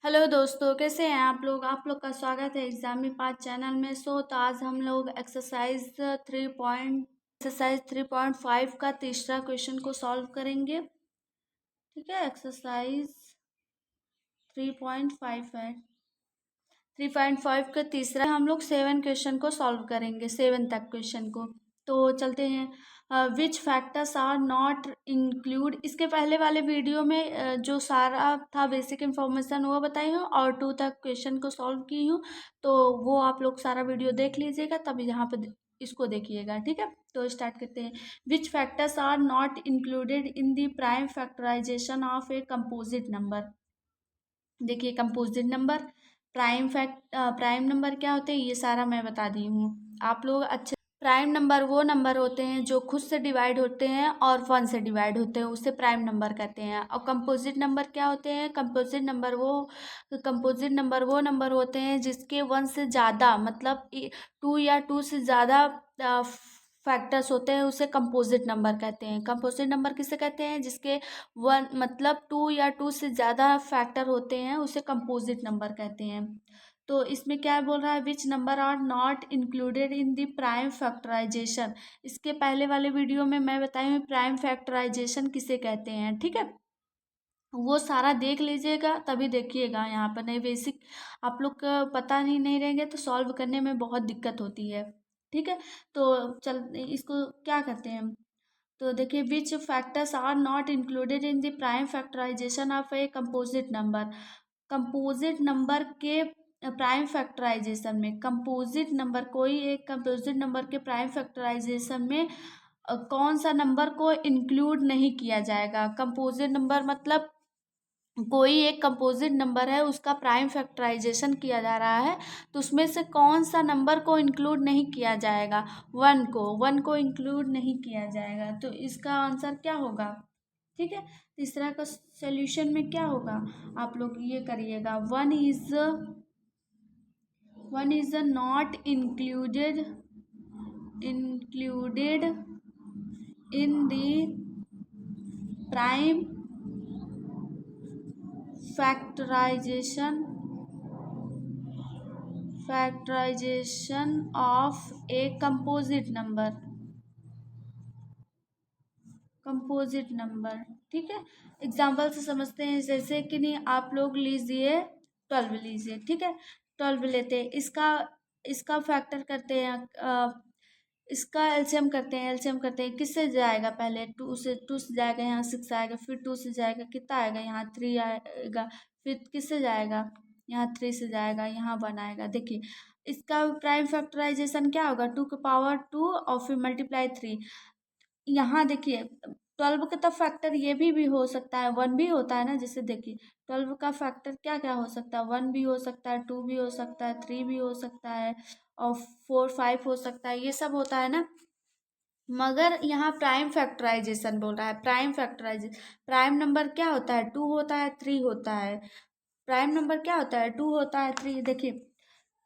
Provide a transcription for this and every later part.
Hello दोस्तों, कैसे हैं आप लोग का स्वागत है एग्जामी पास चैनल में। तो आज हम लोग एक्सरसाइज 3.5 का तीसरा क्वेश्चन को सॉल्व करेंगे। ठीक है, एक्सरसाइज 3.5 है। 3.5 का तीसरा हम लोग 7 क्वेश्चन को सॉल्व करेंगे, 7 तक क्वेश्चन को। तो चलते हैं। Which factors are not include, इसके पहले वाले वीडियो में जो सारा था बेसिक इन्फॉर्मेशन वो बताई हूँ और 2 तक क्वेश्चन को सॉल्व की हूँ। तो वो आप लोग सारा वीडियो देख लीजिएगा, तब यहाँ पे इसको देखिएगा। ठीक है, तो स्टार्ट करते हैं। Which factors are not included in the prime factorization of a composite number. देखिए, कंपोजिट नंबर, प्राइम नंबर क्या होते हैं ये सारा मैं बता दी हूँ आप लोग अच्छे। प्राइम नंबर वो नंबर होते हैं जो खुद से डिवाइड होते हैं और 1 से डिवाइड होते हैं, उसे प्राइम नंबर कहते हैं। और कंपोजिट नंबर क्या होते हैं? कंपोजिट नंबर वो नंबर होते हैं जिसके 1 से ज़्यादा, मतलब 2 या 2 से ज़्यादा फैक्टर्स होते हैं, उसे कंपोजिट नंबर कहते हैं। कंपोजिट नंबर किसे कहते हैं? जिसके 1 मतलब 2 या 2 से ज़्यादा फैक्टर होते हैं, उसे कंपोजिट नंबर कहते हैं। तो इसमें क्या बोल रहा है? Which number are not included in the prime factorization. इसके पहले वाले वीडियो में मैं बताई हूँ प्राइम फैक्टराइजेशन किसे कहते हैं। ठीक है, वो सारा देख लीजिएगा तभी देखिएगा। यहाँ पर नहीं, बेसिक आप लोग का पता नहीं रहेंगे तो सॉल्व करने में बहुत दिक्कत होती है। ठीक है, तो चल इसको क्या करते हैं हम। तो देखिए, which factors are not included in the prime factorization of a composite number. Composite number के प्राइम फैक्टराइजेशन में, कंपोजिट नंबर, कोई एक कंपोजिट नंबर के प्राइम फैक्टराइजेशन में कौन सा नंबर को इंक्लूड नहीं किया जाएगा। कंपोजिट नंबर मतलब कोई एक कंपोजिट नंबर है, उसका प्राइम फैक्टराइजेशन किया जा रहा है, तो उसमें से कौन सा नंबर को इंक्लूड नहीं किया जाएगा? 1 को इंक्लूड नहीं किया जाएगा। तो इसका आंसर क्या होगा? ठीक है, तीसरा का सॉल्यूशन में क्या होगा आप लोग ये करिएगा। One is not included in the prime factorization of a composite number. ठीक है, एग्जाम्पल से समझते हैं। जैसे कि नहीं, आप लोग लीजिए 12 लीजिए। ठीक है, 12 लेते हैं, इसका इसका फैक्टर करते हैं, इसका एलसीएम करते हैं। किससे जाएगा? पहले 2 से जाएगा, यहाँ 6 आएगा, फिर 2 से जाएगा, कितना आएगा? यहाँ 3 आएगा। फिर किससे जाएगा? यहाँ 3 से जाएगा, यहाँ 1 आएगा। देखिए, इसका प्राइम फैक्टराइजेशन क्या होगा? 2 और फिर मल्टीप्लाई 3। यहाँ देखिए, 12 का तो फैक्टर ये भी हो सकता है, 1 भी होता है ना। जैसे देखिए, 12 का फैक्टर क्या क्या हो सकता है? 1 भी हो सकता है, 2 भी हो सकता है, 3 भी हो सकता है, और 4 5 हो सकता है, ये सब होता है ना। मगर यहाँ प्राइम फैक्टराइजेशन बोल रहा है। प्राइम नंबर क्या होता है? 2 होता है, 3 होता है। प्राइम नंबर क्या होता है? 2 होता है, 3। देखिए,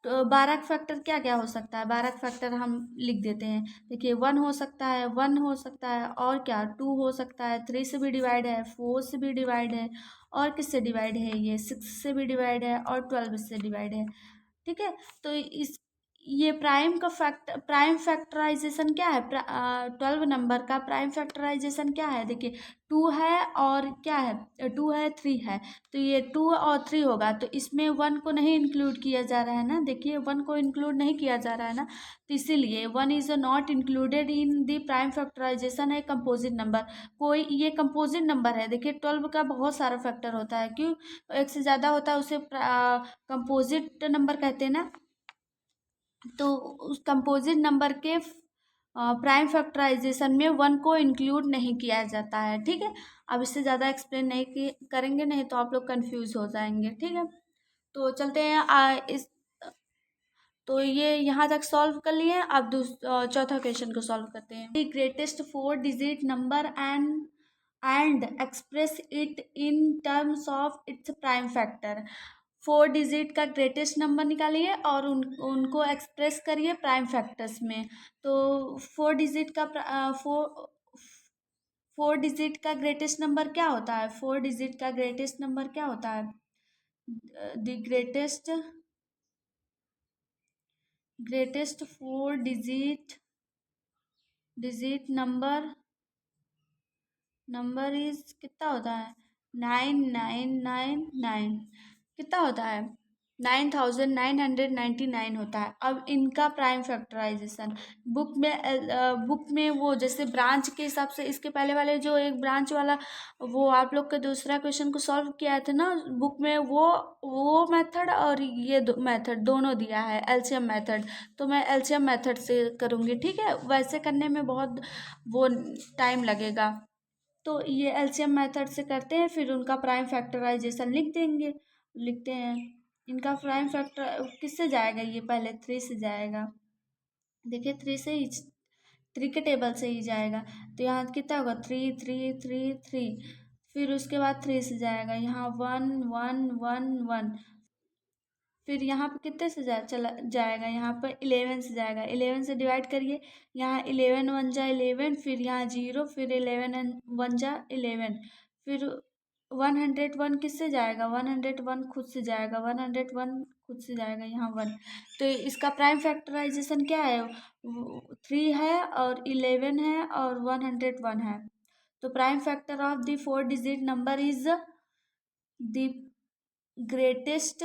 तो 12 का फैक्टर क्या क्या हो सकता है? 12 का फैक्टर हम लिख देते हैं। देखिए, 1 हो सकता है, 1 हो सकता है, और क्या 2 हो सकता है, 3 से भी डिवाइड है, 4 से भी डिवाइड है, और किससे डिवाइड है? ये 6 से भी डिवाइड है, और 12 से डिवाइड है। ठीक है, तो इस ये प्राइम फैक्टराइजेशन क्या है? 12 नंबर का प्राइम फैक्टराइजेशन क्या है? देखिए, 2 है और क्या है? 2 है, 3 है, तो ये 2 और 3 होगा। तो इसमें 1 को नहीं इंक्लूड किया जा रहा है ना। देखिए, 1 को इंक्लूड नहीं किया जा रहा है ना, तो इसीलिए 1 is not included in the prime factorization है कंपोजिट नंबर। कोई ये कंपोजिट नंबर है। देखिए, 12 का बहुत सारा फैक्टर होता है, क्यों? एक से ज़्यादा होता है, उसे कंपोजिट नंबर कहते हैं ना। तो उस कंपोजिट नंबर के प्राइम फैक्टराइजेशन में 1 को इंक्लूड नहीं किया जाता है। ठीक है, अब इससे ज़्यादा एक्सप्लेन नहीं करेंगे, नहीं तो आप लोग कंफ्यूज हो जाएंगे। ठीक है, तो चलते हैं इस तो ये यहाँ तक सॉल्व कर लिए। अब चौथा क्वेश्चन को सॉल्व करते हैं। The greatest 4 digit number and express it in terms of its prime factor. 4 digit का ग्रेटेस्ट नंबर निकालिए और उनको एक्सप्रेस करिए प्राइम फैक्टर्स में। तो 4 डिजिट का ग्रेटेस्ट नंबर क्या होता है? 4 डिजिट का ग्रेटेस्ट नंबर क्या होता है? The greatest four digit number is कितना होता है? 9999। कितना होता है? 9999 होता है। अब इनका प्राइम फैक्टराइजेशन बुक में वो जैसे ब्रांच के हिसाब से, इसके पहले वाले जो एक ब्रांच वाला, वो आप लोग के दूसरा क्वेश्चन को सॉल्व किया थे ना बुक में, वो मेथड और ये मेथड दोनों दिया है, एलसीएम मेथड। तो मैं एलसीएम मेथड से करूँगी, ठीक है। वैसे करने में बहुत वो टाइम लगेगा, तो ये एलसीएम मेथड से करते हैं, फिर उनका प्राइम फैक्टराइजेशन लिखते हैं। इनका प्राइम फैक्टर किससे जाएगा? ये पहले 3 से जाएगा। देखिए 3 से ही, 3 के टेबल से ही जाएगा। तो यहाँ कितना होगा? 3 3 3 3। फिर उसके बाद 3 से जाएगा, यहाँ 1 1 1 1। फिर यहाँ पे कितने से चला जाएगा? यहाँ पर 11 से जाएगा। 11 से डिवाइड करिए, यहाँ 11 1 जा 11, फिर यहाँ 0, फिर 11 1 जा 11। फिर 101 किससे जाएगा? 101 खुद से जाएगा, 101 खुद से जाएगा, यहाँ 1। तो इसका प्राइम फैक्टराइजेशन क्या है? 3 है और 11 है और 101 है। तो prime factor of the 4 digit number is the greatest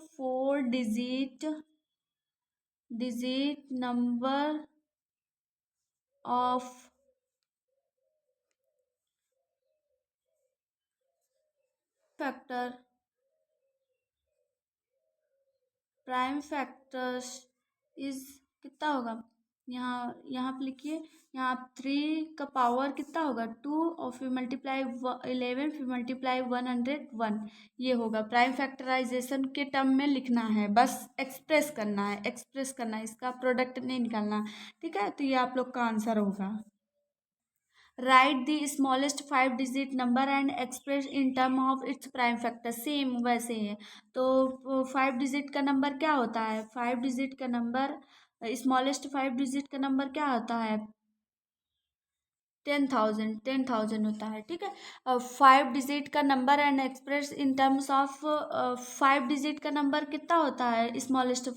4 digit number of factor prime factors is कितना होगा? यहाँ पे लिखिए, यहाँ 3 का पावर कितना होगा? 2, और फिर मल्टीप्लाई 11, फिर मल्टीप्लाई 101। ये होगा प्राइम फैक्टराइजेशन के टर्म में लिखना है, बस एक्सप्रेस करना है, इसका प्रोडक्ट नहीं निकालना, ठीक है। तो ये आप लोग का आंसर होगा। Right the smallest 5 digit number and express in term of its prime factor. Same वैसे ही है। तो 5 डिजिट का नंबर क्या होता है? 5 डिजिट का नंबर, स्मॉलेस्ट 5 डिजिट का नंबर क्या होता है? 10,000 होता है, ठीक है। 5 डिजिट का number and express in terms of 5 digit का नंबर कितना होता है? स्मॉलेस्ट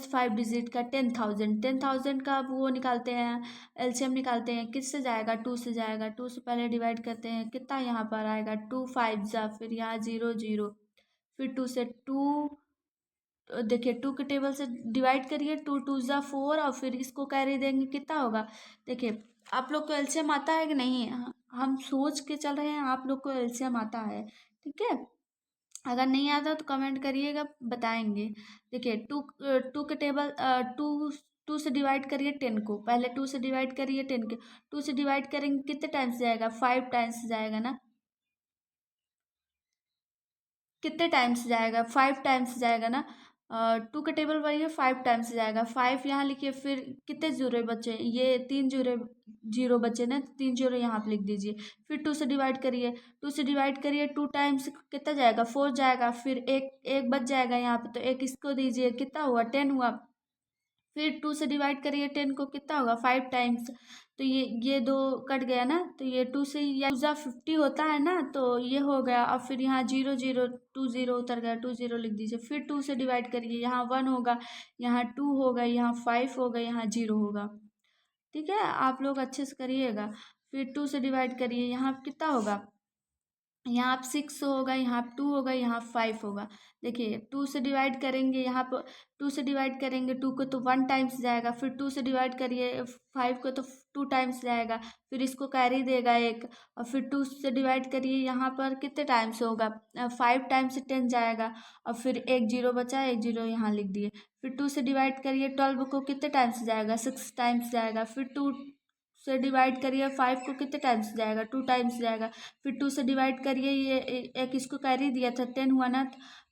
5 डिजिट का 10,000 का वो निकालते हैं, एलसीएम निकालते हैं। किससे जाएगा? 2 से जाएगा। 2 से पहले डिवाइड करते हैं, कितना यहाँ पर आएगा? 2 5 जा, फिर यहाँ 0 0, फिर 2 से 2, देखिए 2 के टेबल से डिवाइड करिए, 2 2 जा 4, और फिर इसको कैरी देंगे, कितना होगा? देखिए आप लोग को एलसीएम आता है कि नहीं? हम सोच के चल रहे हैं, आप लोग को एलसीएम आता है, ठीक है। अगर नहीं आता तो कमेंट करिएगा, बताएंगे। देखिए 2 के टेबल, 2 से डिवाइड करिए 10 को, पहले 2 से डिवाइड करिए 10 के। 2 से डिवाइड करेंगे कितने टाइम्स जाएगा? 5 टाइम्स जाएगा ना। कितने टाइम्स जाएगा? 5 टाइम्स जाएगा ना। 2 का टेबल वही है, 5 टाइम्स जाएगा। 5 यहाँ लिखिए, फिर कितने जीरो बचे? ये 3 जीरो बचे ना, 3 जीरो यहाँ पे लिख दीजिए। फिर 2 से डिवाइड करिए, 2 टाइम्स कितना जाएगा? 4 जाएगा। फिर एक एक बच जाएगा यहाँ पे, तो एक इसको दीजिए, कितना हुआ? 10 हुआ। फिर 2 से डिवाइड करिए 10 को, कितना होगा? 5 टाइम्स। तो ये दो कट गया ना, तो ये 2 से या 50 होता है ना, तो ये हो गया। और फिर यहाँ 0 0, 2 0 उतर गया, 2 0 लिख दीजिए। फिर 2 से डिवाइड करिए, यहाँ 1 होगा, यहाँ 2 होगा, यहाँ 5 होगा, यहाँ 0 होगा, ठीक है। आप लोग अच्छे से करिएगा। फिर 2 से डिवाइड करिए, यहाँ कितना होगा? यहाँ आप 6 होगा, यहाँ 2 होगा, यहाँ 5 होगा। देखिए 2 से डिवाइड करेंगे, यहाँ पर 2 से डिवाइड करेंगे 2 को, तो 1 टाइम्स जाएगा। फिर 2 से डिवाइड करिए 5 को, तो 2 टाइम्स जाएगा। फिर इसको कैरी देगा एक, और फिर 2 से डिवाइड करिए, यहाँ पर कितने टाइम्स होगा? 5 टाइम्स 10 जाएगा। और फिर एक जीरो बचा, एक जीरो यहाँ लिख दिए। फिर 2 से डिवाइड करिए 12 को, कितने टाइम्स जाएगा? 6 टाइम्स जाएगा। फिर 2 से डिवाइड करिए 5 को, कितने टाइम्स जाएगा? 2 टाइम्स जाएगा। फिर 2 से डिवाइड करिए, ये एक इसको कैरी दिया था, 10 हुआ ना,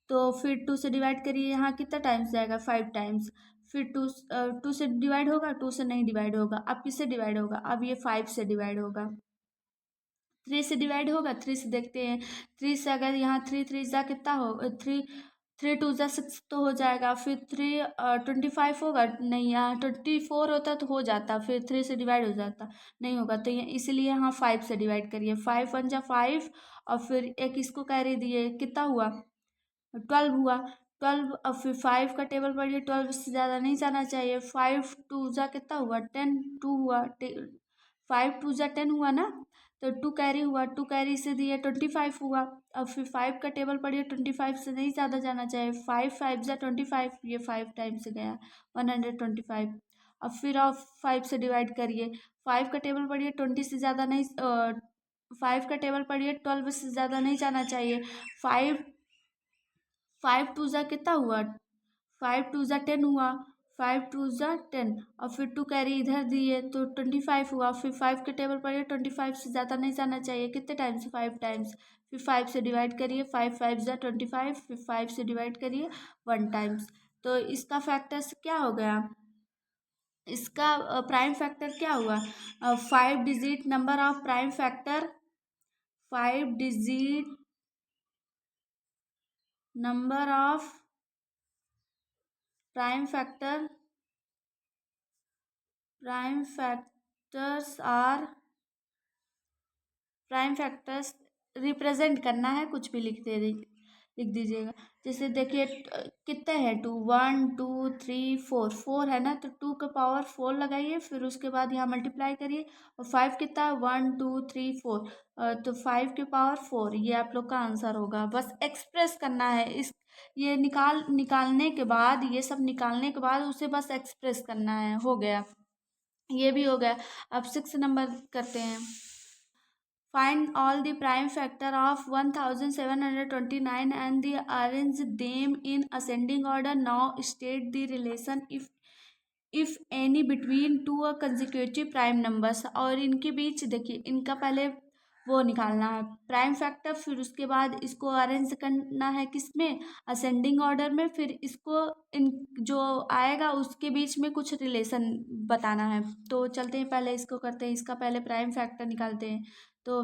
तो फिर 2 से डिवाइड करिए, यहाँ कितना टाइम्स जाएगा? 5 टाइम्स। फिर 2 से डिवाइड होगा, 2 से नहीं डिवाइड होगा। अब किससे डिवाइड होगा? अब ये 5 से डिवाइड होगा। 3 से डिवाइड होगा, 3 से देखते हैं। 3 से अगर यहाँ 3 3 जा कितना हो? 3 2 जा 6 तो हो जाएगा। फिर 3 25 होगा, नहीं, यहाँ 24 होता तो हो जाता, फिर 3 से डिवाइड हो जाता, नहीं होगा। तो ये इसलिए यहाँ 5 से डिवाइड करिए। 5 1 जा 5, और फिर एक इसको कैरी दिए, कितना हुआ 12 हुआ। 12 अब फिर 5 का टेबल पढ़िए, 12 से ज़्यादा नहीं जाना चाहिए। 5 टू जा कितना हुआ 10, 2 हुआ 5 टू जा 10 हुआ ना, तो 2 कैरी हुआ, 2 कैरी से दिए 25 हुआ। अब फिर 5 का टेबल पढ़िए, 25 से नहीं ज़्यादा जाना चाहिए। 5 5 जा 25, ये 5 टाइम से गया 125। अब फिर आप 5 से डिवाइड करिए। 5 का टेबल पढ़िए, 20 से ज़्यादा नहीं 5 का टेबल पढ़िए, 12 से ज़्यादा नहीं जाना चाहिए। 5 5 टू ज़ा कितना हुआ 5 टू ज़ा 10 हुआ, 5 टू ज़ा 10 और फिर 2 कैरी इधर दिए तो 25 हुआ। फिर 5 के टेबल पर 25 से ज़्यादा नहीं जाना चाहिए, कितने टाइम्स 5 टाइम्स। फिर 5 से डिवाइड करिए, 5 5 ज़ा 25, फिर 5 से डिवाइड करिए 1 टाइम्स। तो इसका फैक्टर्स क्या हो गया, इसका प्राइम फैक्टर क्या हुआ 5 digit number of prime factor, 5 digit number of prime factor, prime factors are, prime factors represent करना है, कुछ भी लिख दीजिएगा। जैसे देखिए कितने हैं 2, 1 2 3 4, 4 है ना, तो 2 का पावर 4 लगाइए, फिर उसके बाद यहाँ मल्टीप्लाई करिए। और 5 कितना है 1 2 3 4, तो 5 के पावर 4, ये आप लोग का आंसर होगा। बस एक्सप्रेस करना है इस, ये निकालने के बाद, ये सब निकालने के बाद उसे बस एक्सप्रेस करना है, हो गया, ये भी हो गया। अब 6 नंबर करते हैं। Find all the prime factor of 1729 and the arrange them in ascending order. Now state the relation if any between two consecutive prime numbers। और इनके बीच देखिए, इनका पहले वो निकालना है प्राइम फैक्टर, फिर उसके बाद इसको अरेंज करना है किसमें, असेंडिंग ऑर्डर में। फिर इसको इन जो आएगा उसके बीच में कुछ रिलेशन बताना है। तो चलते हैं, पहले इसको करते हैं, इसका पहले प्राइम फैक्टर निकालते हैं। तो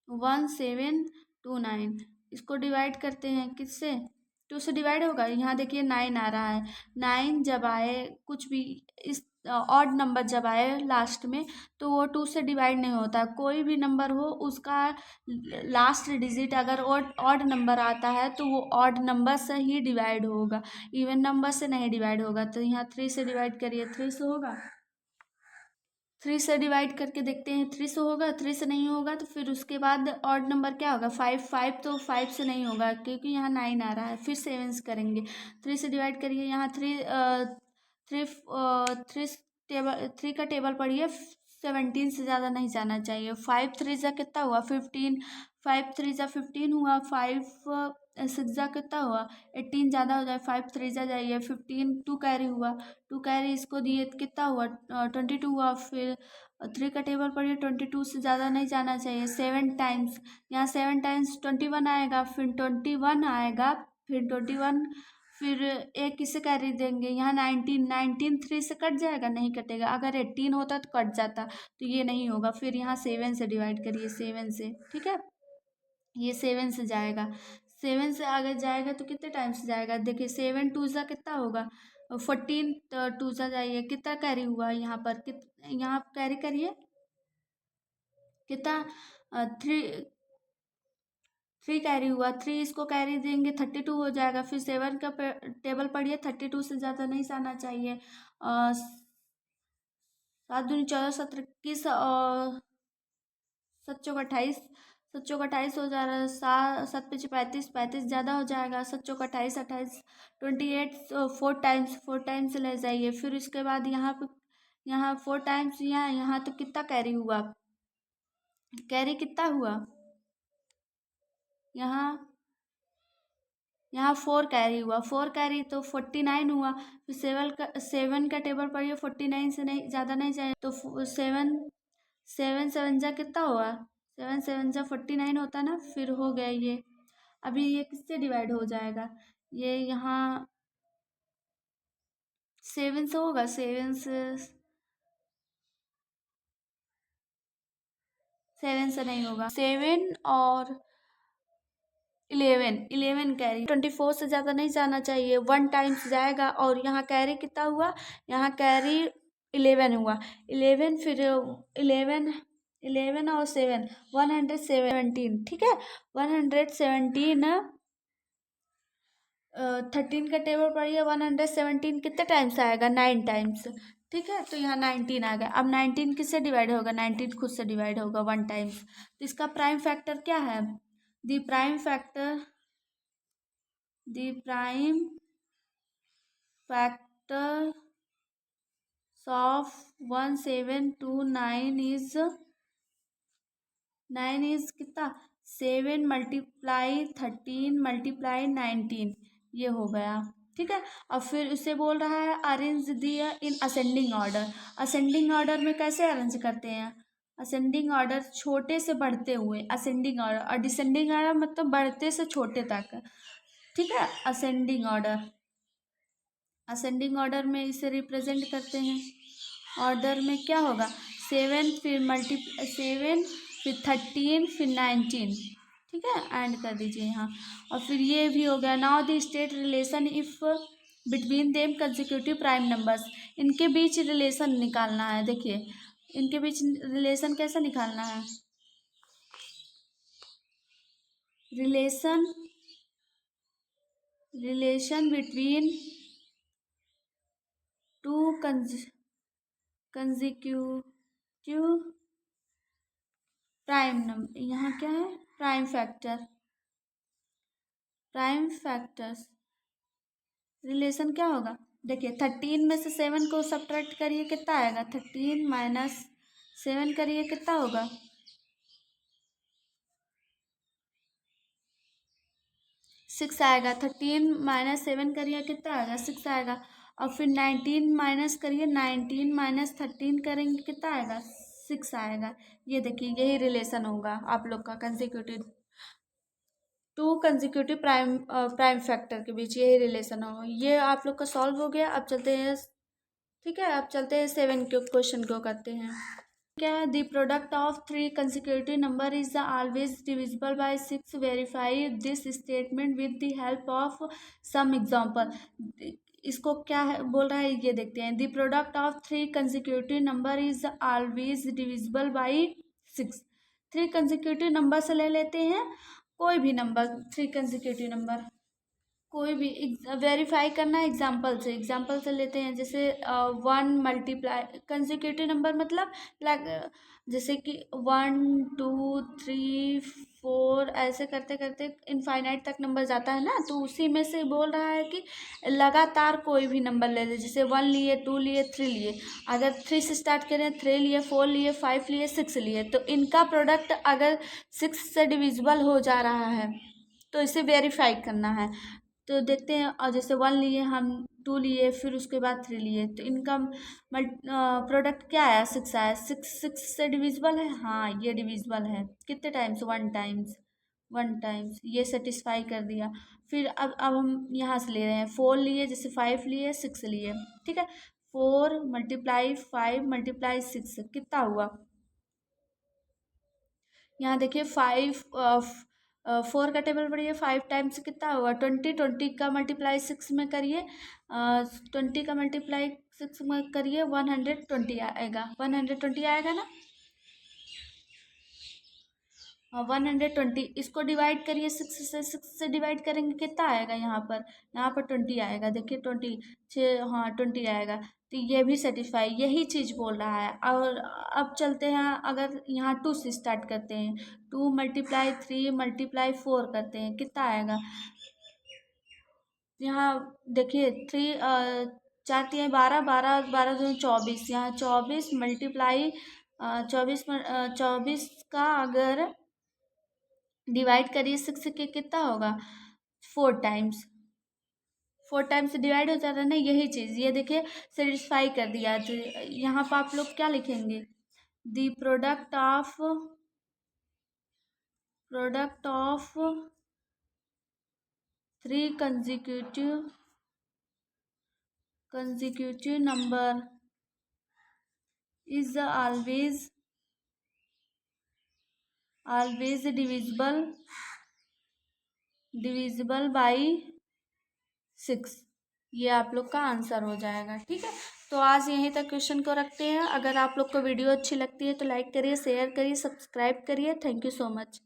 1729 इसको डिवाइड करते हैं किससे, 2 से डिवाइड होगा। यहाँ देखिए 9 आ रहा है, 9 जब आए कुछ भी इस ऑड नंबर जब आए लास्ट में, तो वो 2 से डिवाइड नहीं होता। कोई भी नंबर हो उसका लास्ट डिजिट अगर ऑड नंबर आता है तो वो ऑड नंबर से ही डिवाइड होगा, इवन नंबर से नहीं डिवाइड होगा। तो यहाँ 3 से डिवाइड करिए, 3 से होगा, 3 से डिवाइड करके देखते हैं 3 से होगा। 3 से नहीं होगा तो फिर उसके बाद ऑड नंबर क्या होगा 5, 5 तो 5 से नहीं होगा क्योंकि यहाँ 9 आ रहा है। फिर 7 से करेंगे, 3 से डिवाइड करिए, यहाँ 3 का टेबल पढ़िए, 17 से ज़्यादा नहीं जाना चाहिए। 5 3 जा कितना हुआ 15, 5 3 जा 15 हुआ, 5 6 जा कितना हुआ 18, ज़्यादा हो जाए 5 3 जा जाइए 15, 2 कैरी हुआ, 2 कैरी इसको दिए कितना हुआ 22 हुआ। फिर 3 का टेबल पढ़िए, 22 से ज़्यादा नहीं जाना चाहिए। 7 टाइम्स, यहाँ 7 टाइम्स 21 आएगा, फिर 21 आएगा, फिर 21, फिर एक किसे कैरी देंगे, यहाँ 19, 19 3 से कट जाएगा, नहीं कटेगा। अगर 18 होता तो कट जाता, तो ये नहीं होगा। फिर यहाँ 7 से डिवाइड करिए, 7 से, ठीक है, ये 7 से जाएगा। 7 से आगे जाएगा तो कितने टाइम से जाएगा, देखिए 7 टू ज़ा कितना होगा 14, तो 2 ज़ा जाइए, कितना कैरी हुआ यहाँ पर, यहाँ कैरी करिए कितना 3 कैरी हुआ, 3 इसको कैरी देंगे 32 हो जाएगा। फिर 7 का टेबल पढ़िए, 32 से ज़्यादा नहीं जाना चाहिए। 7 दूनी 14, 17 21 और 7 चौक 28, 7 चौक 28 हो जा रहा है। 7 पीछे 35, 35 ज़्यादा हो जाएगा। 7 चौक 28, 28 28, 4 टाइम्स, 4 टाइम्स ले जाइए। फिर उसके बाद यहाँ पे, यहाँ 4 टाइम्स, यहाँ तो कितना कैरी हुआ, कैरी कितना हुआ यहाँ 4 कैरी हुआ, 4 कैरी तो 49 हुआ। फिर 7 का टेबल पढ़िए, 49 से नहीं ज़्यादा नहीं जाए, तो 7 7 7 जा कितना हुआ 7 7 जा 49 होता ना। फिर हो गया ये, अभी ये किससे डिवाइड हो जाएगा, ये यहाँ 7 से होगा, 7 से नहीं होगा। 7 और 11 कैरी, 24 से ज़्यादा नहीं जाना चाहिए, 1 टाइम्स जाएगा। और यहाँ कैरी कितना हुआ, यहाँ कैरी 11 हुआ, 11, फिर 11 11 और 7 117, ठीक है। 117 13 का टेबल पढ़िए। 117 कितने टाइम्स आएगा? 9 टाइम्स, ठीक है। तो यहाँ 19 आ गया। अब 19 किससे डिवाइड होगा? 19 खुद से डिवाइड होगा 1 टाइम्स। तो इसका प्राइम फैक्टर क्या है? The prime factor of 1729 is 9 is कितना? 7 मल्टीप्लाई 13 मल्टीप्लाई 19, ये हो गया, ठीक है। अब फिर उसे बोल रहा है अरेंज दिया in ascending order. Ascending order में कैसे अरेंज करते हैं? असेंडिंग ऑर्डर छोटे से बढ़ते हुए असेंडिंग ऑर्डर, और डिसेंडिंग ऑर्डर मतलब बढ़ते से छोटे तक, ठीक है। असेंडिंग ऑर्डर में इसे रिप्रेजेंट करते हैं। ऑर्डर में क्या होगा? 7 फिर 13 फिर 19, ठीक है। एंड कर दीजिए यहाँ। और फिर ये भी हो गया। Now the state relation if between them consecutive prime numbers. इनके बीच रिलेशन निकालना है। देखिए इनके बीच रिलेशन कैसे निकालना है? Relation between two consecutive prime number. यहाँ क्या है? प्राइम फैक्टर्स रिलेशन क्या होगा? देखिए 13 में से 7 को सब्ट्रैक्ट करिए, कितना आएगा? 13 माइनस 7 करिए, कितना होगा? 6 आएगा। 13 माइनस 7 करिए, कितना आएगा? 6 आएगा। और फिर 19 माइनस करिए, 19 माइनस 13 करेंगे, कितना आएगा? 6 आएगा। ये देखिए यही रिलेशन होगा आप लोग का कंसेक्यूटिव प्राइम फैक्टर के बीच, यही रिलेशन हो। ये आप लोग का सॉल्व हो गया। अब चलते हैं, ठीक है। अब चलते हैं 7 के क्वेश्चन को करते हैं। क्या है? The product of 3 consecutive number is always divisible by 6। Verify this statement with the help of some example. इसको क्या है बोल रहा है, ये देखते हैं। The product of 3 consecutive number is always divisible by 6। 3 consecutive number से ले लेते हैं, कोई भी नंबर 3 कंसेक्यूटिव नंबर, कोई भी वेरीफाई करना है एग्जाम्पल से लेते हैं। जैसे 1 मल्टीप्लाई कंसेक्यूटिव नंबर मतलब जैसे कि 1 2 3 4 ऐसे करते करते इनफाइनाइट तक नंबर जाता है ना। तो उसी में से बोल रहा है कि लगातार कोई भी नंबर ले ले। जैसे 1 लिए, 2 लिए, 3 लिए। अगर 3 से स्टार्ट करें, 3 लिए, 4 लिए, 5 लिए, 6 लिए, तो इनका प्रोडक्ट अगर 6 से डिविजिबल हो जा रहा है तो इसे वेरीफाई करना है। तो देखते हैं। और जैसे 1 लिए, हम 2 लिए, फिर उसके बाद 3 लिए, तो इनका प्रोडक्ट क्या आया? 6 आया। 6 से डिविजिबल है, हाँ ये डिविजिबल है। कितने टाइम्स? 1 टाइम्स, ये सेटिस्फाई कर दिया। फिर अब हम यहाँ से ले रहे हैं 4 लिए, जैसे 5 लिए, 6 लिए, ठीक है। 4 मल्टीप्लाई 5 मल्टीप्लाई 6 कितना हुआ? यहाँ देखिए 4 का टेबल पढ़िए। 5 टाइम्स कितना हुआ? 20। 20 का मल्टीप्लाई 6 में करिए, 20 का मल्टीप्लाई 6 में करिए, 120 आएगा। 120 आएगा ना? 120। इसको डिवाइड करिए 6 से डिवाइड करेंगे, कितना आएगा? यहाँ पर 20 आएगा। देखिए 20 हाँ 20 आएगा। तो ये भी सेटिस्फाई, यही चीज़ बोल रहा है। और अब चलते हैं, अगर यहाँ 2 से स्टार्ट करते हैं, 2 मल्टीप्लाई 3 मल्टीप्लाई 4 करते हैं, कितना आएगा? यहाँ देखिए 3 4 3 12, 12 12 2 24। यहाँ 24 मल्टीप्लाई 24 का अगर डिवाइड करिए 6 के, कितना होगा? 4 टाइम्स डिवाइड हो जाता है ना, यही चीज़। ये देखिए सेटिस्फाई कर दिया। तो यहाँ पर आप लोग क्या लिखेंगे? The product of 3 consecutive number is always divisible by 6। ये आप लोग का आंसर हो जाएगा, ठीक है। तो आज यहीं तक क्वेश्चन को रखते हैं। अगर आप लोग को वीडियो अच्छी लगती है तो लाइक करिए, शेयर करिए, सब्सक्राइब करिए। Thank you so much.